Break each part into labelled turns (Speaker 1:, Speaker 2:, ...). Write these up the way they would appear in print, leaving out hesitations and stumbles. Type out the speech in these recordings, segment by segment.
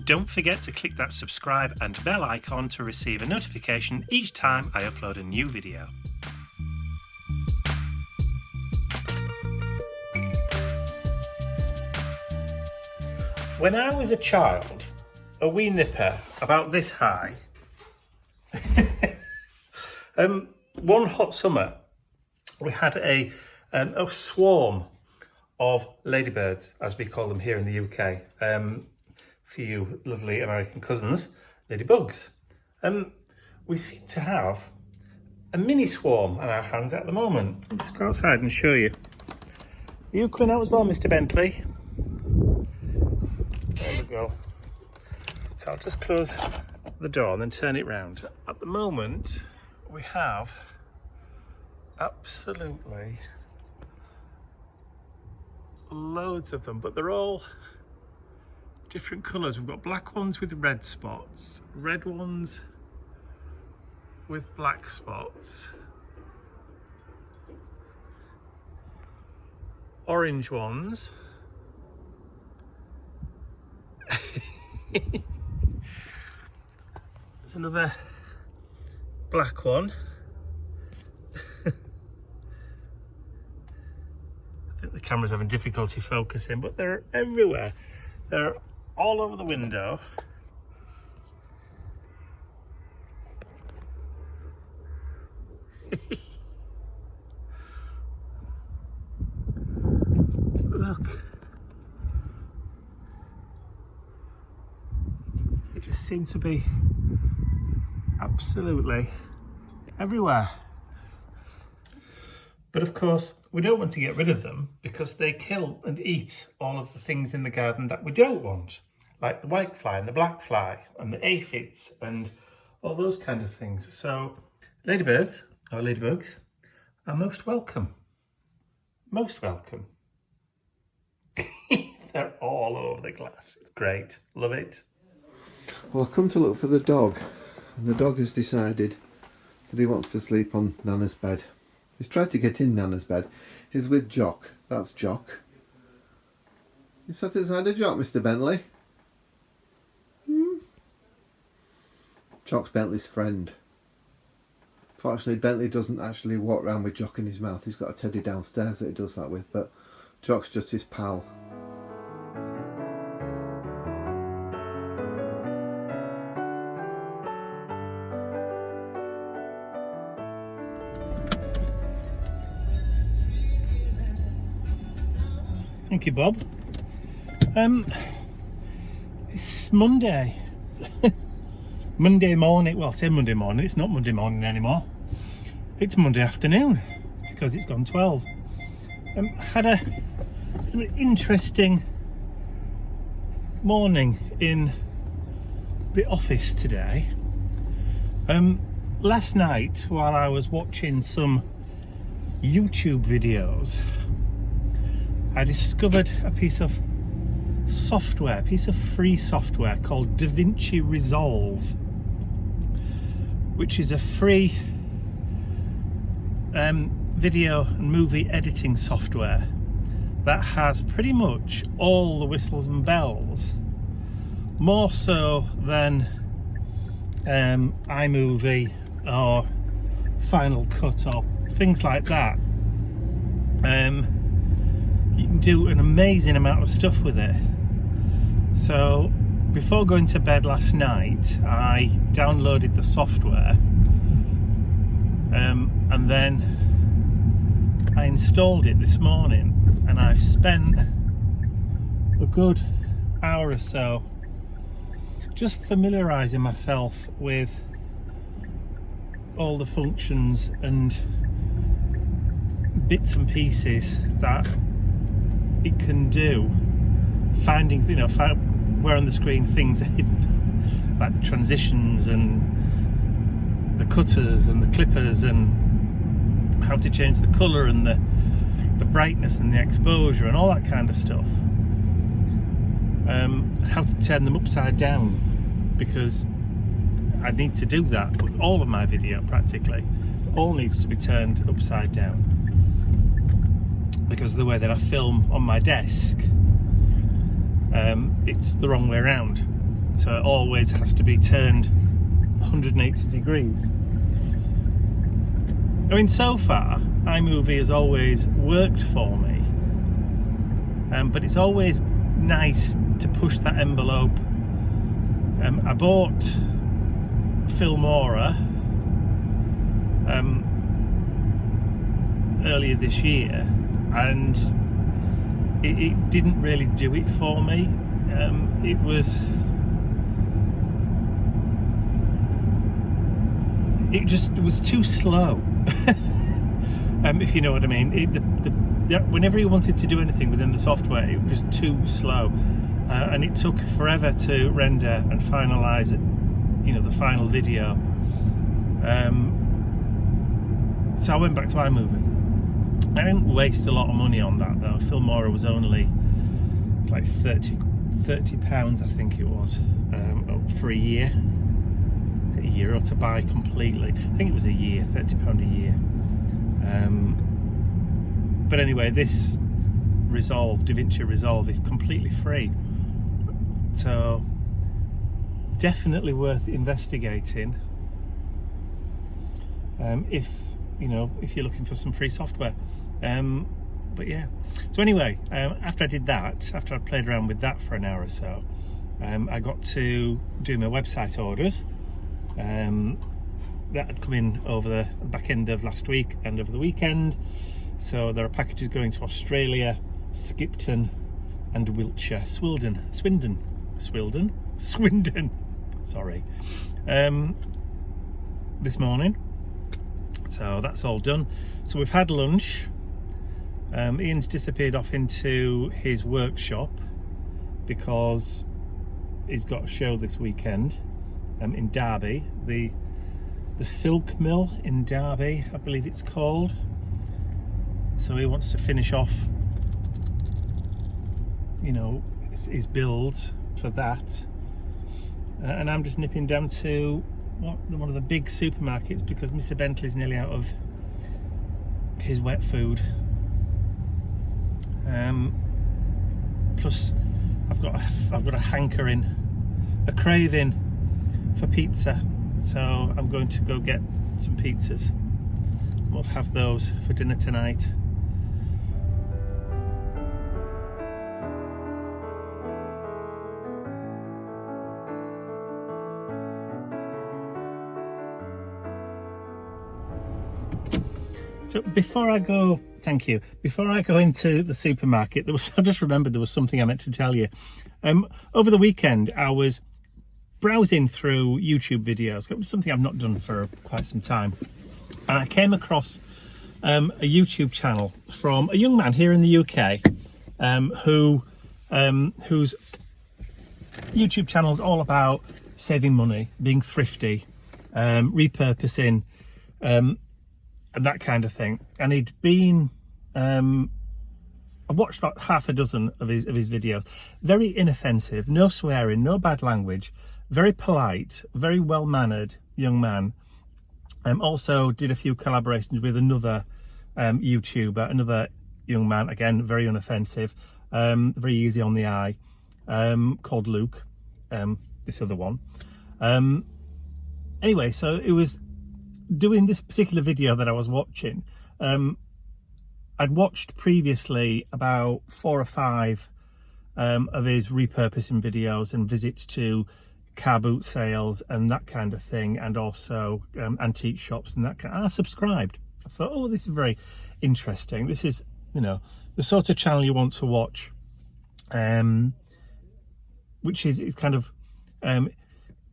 Speaker 1: Don't forget to click that subscribe and bell icon to receive a notification each time I upload a new video. When I was a child, a wee nipper about this high, one hot summer we had a swarm of ladybirds, as we call them here in the UK. For you lovely American cousins, ladybugs. We seem to have a mini swarm on our hands at the moment. I'll just go outside and show you. Are you coming out as well, Mr. Bentley? There we go. So I'll just close the door and then turn it round. At the moment, we have absolutely loads of them, but they're all different colours. We've got black ones with red spots, red ones with black spots, orange ones, another black one. I think the camera's having difficulty focusing, but they're everywhere. They're all over the window. Look. It just seemed to be absolutely everywhere. But of course, we don't want to get rid of them because they kill and eat all of the things in the garden that we don't want, like the whitefly and the black fly and the aphids and all those kind of things. So ladybirds or ladybugs are most welcome. Most welcome. They're all over the glass. It's great. Love it.
Speaker 2: Well, I've come to look for the dog, and the dog has decided that he wants to sleep on Nana's bed. He's tried to get in Nana's bed. He's with Jock. That's Jock. You sat inside a Jock, Mr. Bentley? Jock's Bentley's friend. Fortunately, Bentley doesn't actually walk around with Jock in his mouth. He's got a teddy downstairs that he does that with, but Jock's just his pal.
Speaker 1: Thank you, Bob. It's Monday. Monday morning. Well, I say Monday morning. It's not Monday morning anymore. It's Monday afternoon because it's gone 12. Had an interesting morning in the office today. Last night, while I was watching some YouTube videos, I discovered a piece of software, a piece of free software called DaVinci Resolve, which is a free video and movie editing software that has pretty much all the whistles and bells, more so than iMovie or Final Cut or things like that. You can do an amazing amount of stuff with it. So before going to bed last night, I downloaded the software and then I installed it this morning, and I've spent a good hour or so just familiarising myself with all the functions and bits and pieces that it can do, finding, where on the screen things are hidden, like the transitions and the cutters and the clippers, and how to change the colour and the brightness and the exposure and all that kind of stuff. How to turn them upside down, because I need to do that with all of my video practically. It all needs to be turned upside down because of the way that I film on my desk. It's the wrong way around. so it always has to be turned 180 degrees. I mean, so far iMovie has always worked for me, but it's always nice to push that envelope. I bought Filmora earlier this year, and it didn't really do it for me. It was too slow. If you know what I mean. Whenever you wanted to do anything within the software, it was too slow, and it took forever to render and finalize it, the final video. So I went back to iMovie. I didn't waste a lot of money on that though. Filmora was only like £30, I think it was, for a year or to buy completely. I think it was a year, £30 a year. But anyway, this DaVinci Resolve is completely free, so definitely worth investigating if you're looking for some free software. But yeah, so anyway, after I did that, after I played around with that for an hour or so, I got to do my website orders. That had come in over the back end of last week and over the weekend. So there are packages going to Australia, Skipton and Wiltshire, Swindon, sorry, this morning. So that's all done. So we've had lunch. Ian's disappeared off into his workshop because he's got a show this weekend in Derby, the Silk Mill in Derby, I believe it's called. So he wants to finish off, his builds for that. And I'm just nipping down to one of the big supermarkets because Mr. Bentley's nearly out of his wet food. Plus, I've got a hankering, a craving for pizza. So I'm going to go get some pizzas. We'll have those for dinner tonight. So before I go into the supermarket, I just remembered there was something I meant to tell you. Over the weekend, I was browsing through YouTube videos. It was something I've not done for quite some time, and I came across a YouTube channel from a young man here in the UK, whose YouTube channel is all about saving money, being thrifty, repurposing, and that kind of thing. And he'd been, I watched about half a dozen of his videos. Very inoffensive, no swearing, no bad language, very polite, very well-mannered young man. Also did a few collaborations with another YouTuber, another young man, again, very unoffensive, very easy on the eye, called Luke, this other one. Anyway, so it was doing this particular video that I was watching. I'd watched previously about 4 or 5 of his repurposing videos and visits to car boot sales and that kind of thing, and also antique shops and that kind. And I subscribed. I thought, oh, this is very interesting. This is, the sort of channel you want to watch, which is kind of,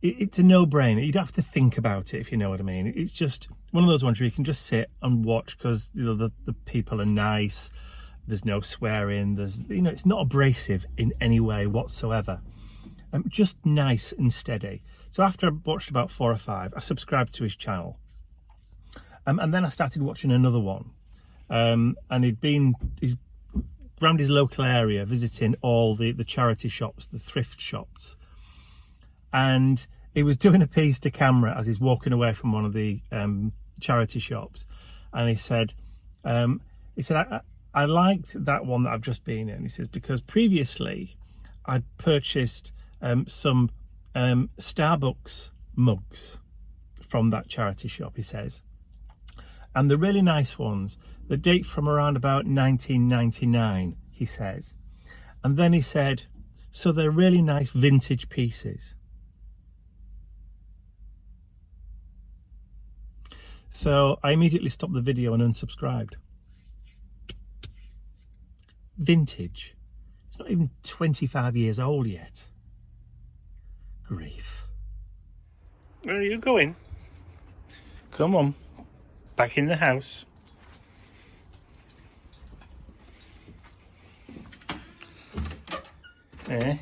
Speaker 1: it's a no-brainer. You don't have to think about it, if you know what I mean. It's just one of those ones where you can just sit and watch because the people are nice. There's no swearing. There's it's not abrasive in any way whatsoever. Just nice and steady. So after I watched about 4 or 5, I subscribed to his channel, and then I started watching another one. And he's around his local area visiting all the charity shops, the thrift shops. And he was doing a piece to camera as he's walking away from one of the charity shops, and he said, I liked that one that I've just been in. He says, because previously I'd purchased some Starbucks mugs from that charity shop, he says. And the really nice ones that date from around about 1999, he says. And then he said, so they're really nice vintage pieces. So I immediately stopped the video and unsubscribed. Vintage. It's not even 25 years old yet. Grief. Where are you going? Come on. Back in the house. Eh?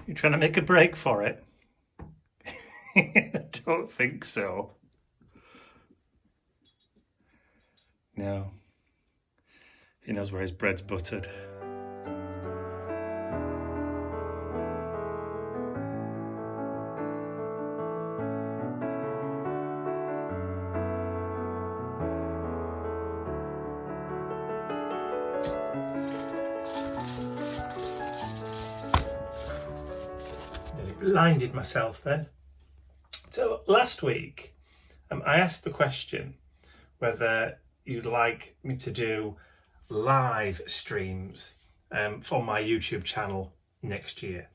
Speaker 1: You trying to make a break for it? I don't think so. No. He knows where his bread's buttered. Nearly blinded myself then. So last week, I asked the question whether you'd like me to do live streams for my YouTube channel next year.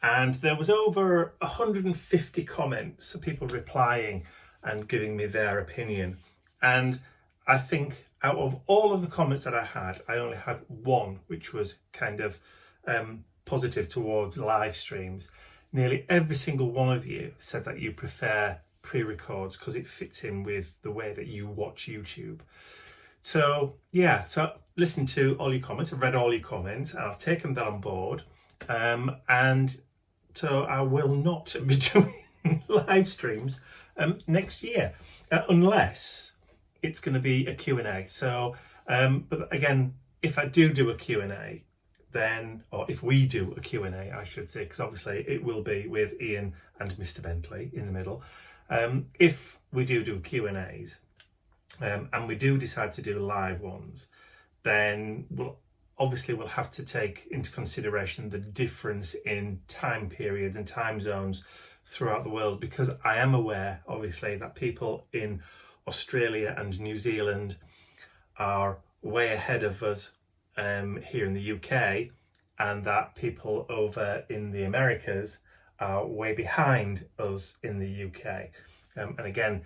Speaker 1: And there was over 150 comments of people replying and giving me their opinion. And I think out of all of the comments that I had, I only had one which was kind of positive towards live streams. Nearly every single one of you said that you prefer pre-records because it fits in with the way that you watch YouTube. So yeah, so listened to all your comments, I've read all your comments, and I've taken that on board. And so I will not be doing live streams next year, unless it's going to be a Q&A. So, but again, if I do a Q&A, then, or if we do a Q&A, I should say, because obviously it will be with Ian and Mr. Bentley in the middle. If we do Q&As, and we do decide to do live ones, then we'll have to take into consideration the difference in time period and time zones throughout the world, because I am aware, obviously, that people in Australia and New Zealand are way ahead of us here in the UK, and that people over in the Americas are way behind us in the UK. And again,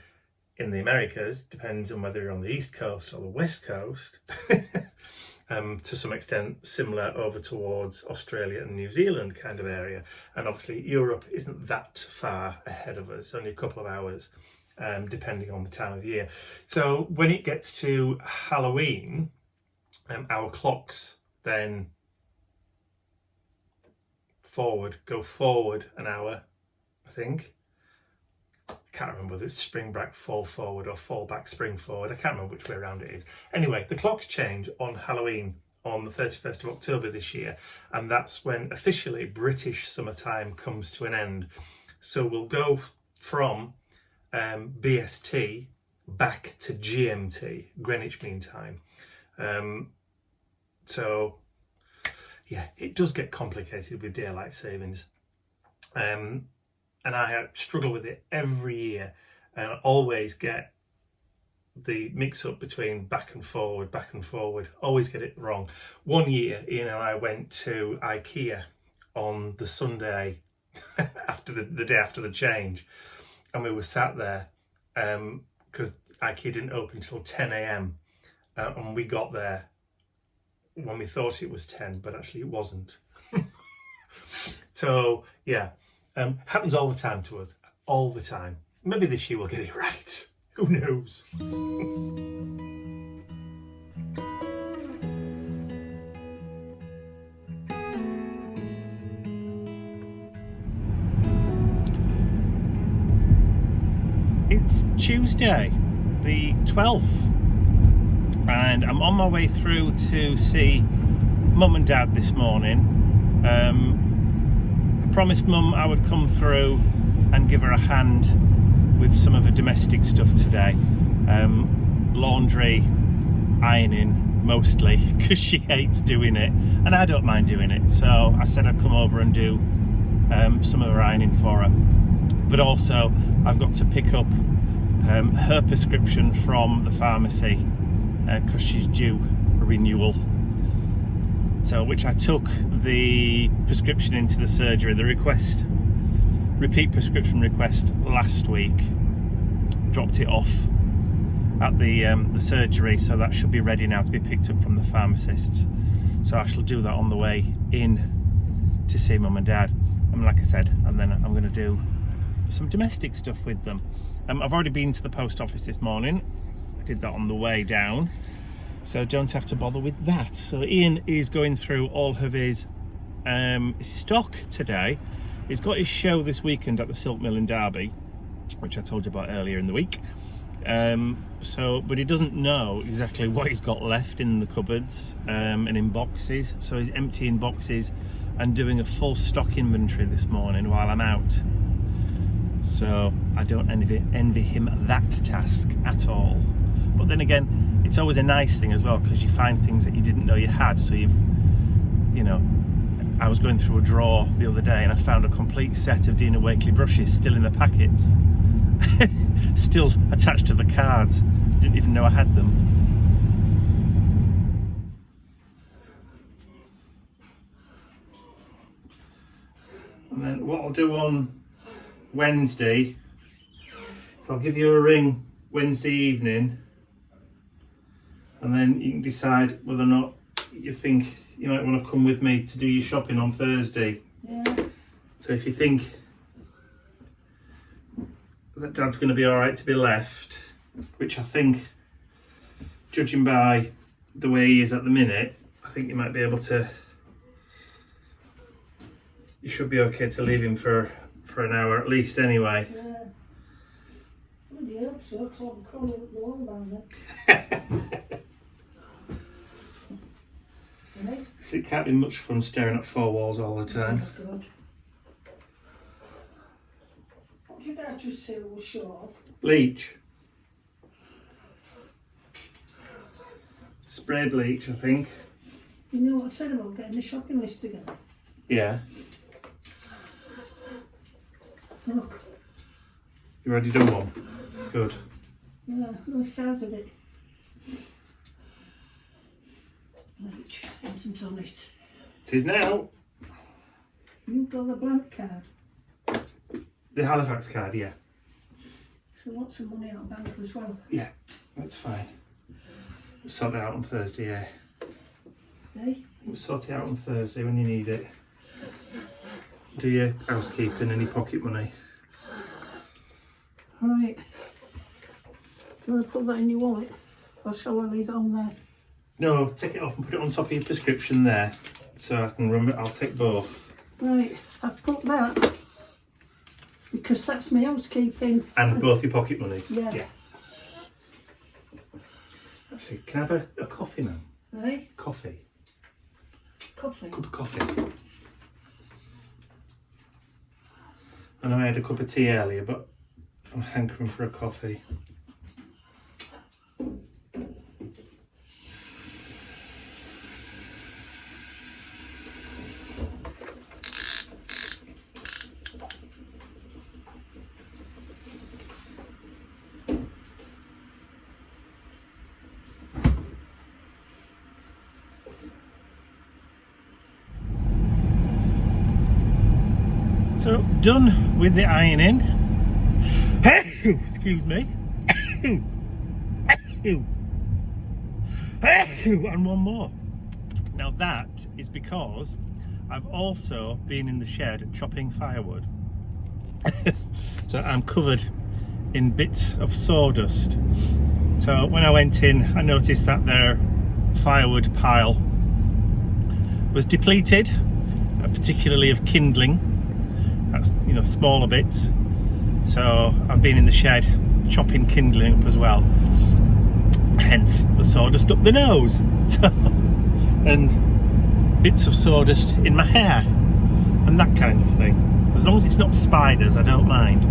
Speaker 1: in the Americas, depends on whether you're on the East Coast or the West Coast, to some extent similar over towards Australia and New Zealand kind of area. And obviously Europe isn't that far ahead of us, only a couple of hours, depending on the time of year. So when it gets to Halloween, our clocks then go forward an hour, I think. I can't remember whether it's spring back, fall forward, or fall back, spring forward. I can't remember which way around it is. Anyway, the clocks change on Halloween on the 31st of October this year, and that's when officially British summertime comes to an end. So we'll go from BST back to GMT, Greenwich Mean Time. So yeah, it does get complicated with daylight savings. And I struggle with it every year, and I always get the mix up between back and forward, always get it wrong. One year, Ian and I went to IKEA on the Sunday after the day after the change, and we were sat there because IKEA didn't open until 10 a.m. And we got there when we thought it was 10, but actually it wasn't. So yeah, happens all the time to us, all the time. Maybe this year we'll get it right. Who knows? It's Tuesday, the 12th, and I'm on my way through to see Mum and Dad this morning. I promised Mum I would come through and give her a hand with some of her domestic stuff today. Laundry, ironing mostly, because she hates doing it and I don't mind doing it. So I said I'd come over and do some of her ironing for her. But also I've got to pick up her prescription from the pharmacy because she's due a renewal. So, which I took the prescription into the surgery, the repeat prescription request last week. Dropped it off at the surgery, so that should be ready now to be picked up from the pharmacist. So I shall do that on the way in to see mum and dad. And like I said, and then I'm going to do some domestic stuff with them. I've already been to the post office this morning. I did that on the way down, so don't have to bother with that. So Ian is going through all of his stock today. He's got his show this weekend at the Silk Mill in Derby, which I told you about earlier in the week. But he doesn't know exactly what he's got left in the cupboards and in boxes. So he's emptying boxes and doing a full stock inventory this morning while I'm out. So I don't envy him that task at all. But then again, it's always a nice thing as well, because you find things that you didn't know you had. So I was going through a drawer the other day and I found a complete set of Dina Wakley brushes still in the packets. Still attached to the cards. Didn't even know I had them. And then what I'll do on Wednesday is I'll give you a ring Wednesday evening, and then you can decide whether or not you think you might want to come with me to do your shopping on Thursday.
Speaker 3: Yeah.
Speaker 1: So if you think that Dad's going to be alright to be left, which I think, judging by the way he is at the minute, I think you might be able to, you should be okay to leave him for an hour at least anyway.
Speaker 3: Yeah. Bloody hell, so I'm crawling up the wall down there. Right?
Speaker 1: So it can't be much fun staring at four walls all the time.
Speaker 3: Oh, God. What did I just say was short of?
Speaker 1: Bleach. Spray bleach, I think.
Speaker 3: You know what I said about getting the shopping list together?
Speaker 1: Yeah.
Speaker 3: Look.
Speaker 1: You already done one? Good.
Speaker 3: Yeah, no size of it. Bleach, isn't on it.
Speaker 1: It is now.
Speaker 3: You've got the blank card.
Speaker 1: The Halifax card, yeah.
Speaker 3: So lots of money out of bank as well.
Speaker 1: Yeah, that's fine. We'll sort it out on Thursday, yeah.
Speaker 3: Hey?
Speaker 1: We'll sort it out on Thursday when you need it. Do your housekeeping and your pocket money.
Speaker 3: Right. Do you want to put that in your wallet? Or shall I leave it on there?
Speaker 1: No, take it off and put it on top of your prescription there. So I can remember, I'll take both.
Speaker 3: Right, I've put that because that's my housekeeping.
Speaker 1: And both your pocket monies?
Speaker 3: Yeah.
Speaker 1: Actually, can I have a coffee now?
Speaker 3: Right?
Speaker 1: Coffee.
Speaker 3: Coffee.
Speaker 1: Cup of coffee. I know I had a cup of tea earlier, but I'm hankering for a coffee. So, done with the ironing. Excuse me. And one more. Now that is because I've also been in the shed chopping firewood. So I'm covered in bits of sawdust. So when I went in, I noticed that their firewood pile was depleted, particularly of kindling. That's, smaller bits. So I've been in the shed chopping kindling up as well. Hence the sawdust up the nose. And bits of sawdust in my hair and that kind of thing. As long as it's not spiders, I don't mind.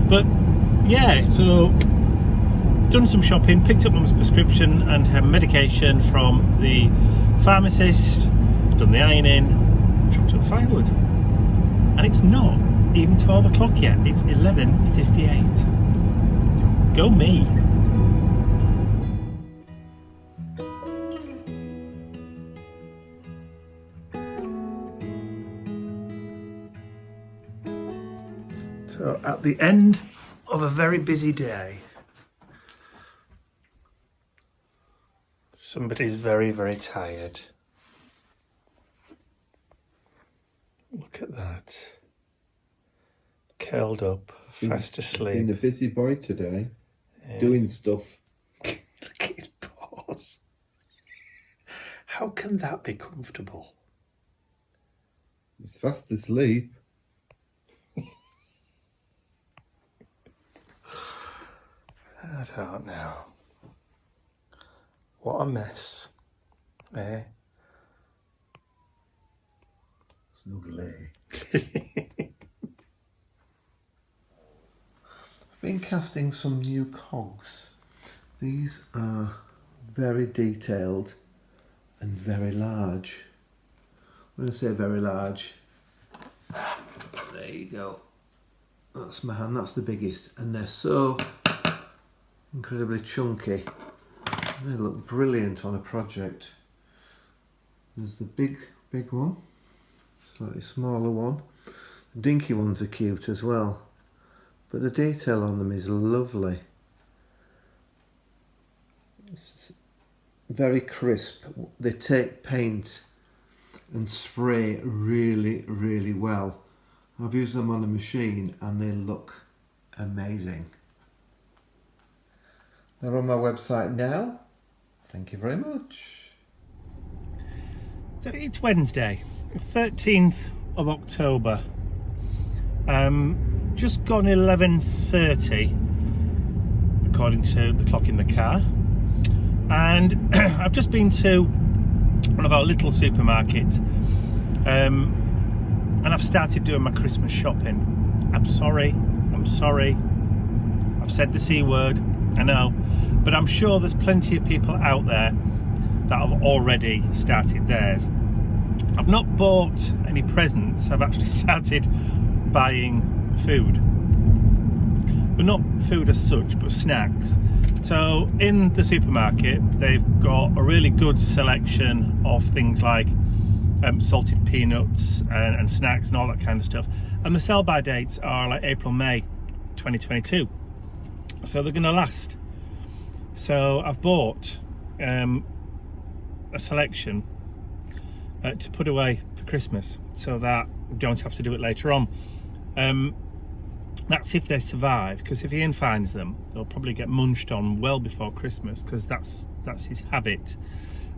Speaker 1: But yeah, so done some shopping, picked up mum's prescription and her medication from the pharmacist, done the ironing, chopped up firewood. And it's not even 12 o'clock yet, it's 11:58. Go me. So at the end of a very busy day, somebody's very, very tired. Look at that. Curled up, fast asleep.
Speaker 2: Been a busy boy today, doing stuff.
Speaker 1: Look at his paws. How can that be comfortable?
Speaker 2: He's fast asleep.
Speaker 1: I don't know. What a mess, eh?
Speaker 2: Snuggly. I've been casting some new cogs. These are very detailed and very large. When I say very large, there you go. That's my hand, that's the biggest. And they're so incredibly chunky. They look brilliant on a project. There's the big one, slightly smaller one. The dinky ones are cute as well, but the detail on them is lovely. It's very crisp. They take paint and spray really, really well. I've used them on a machine and they look amazing. They're on my website now. Thank you very much.
Speaker 1: So it's Wednesday, 13th of October. Just gone 11:30, according to the clock in the car. And I've just been to one of our little supermarkets, and I've started doing my Christmas shopping. I'm sorry. I've said the C word, I know. But I'm sure there's plenty of people out there that have already started theirs. I've not bought any presents, I've actually started buying food. But not food as such, but snacks. So in the supermarket, they've got a really good selection of things like salted peanuts and snacks and all that kind of stuff. And the sell-by dates are like April, May 2022. So they're going to last. So I've bought a selection to put away for Christmas so that we don't have to do it later on. That's if they survive, because if Ian finds them, they'll probably get munched on well before Christmas, because that's his habit.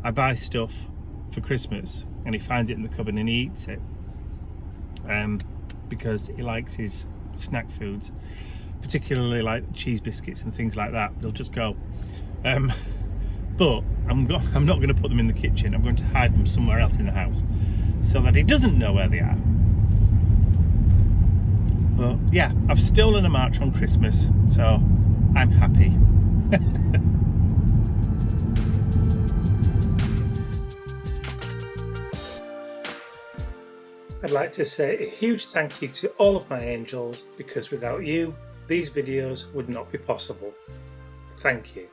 Speaker 1: I buy stuff for Christmas and he finds it in the cupboard and he eats it, because he likes his snack foods, particularly like cheese biscuits and things like that. They'll just go. But I'm not going to put them in the kitchen. I'm going to hide them somewhere else in the house so that he doesn't know where they are. But yeah, I've stolen a march on Christmas, so I'm happy. I'd like to say a huge thank you to all of my angels, because without you, these videos would not be possible. Thank you.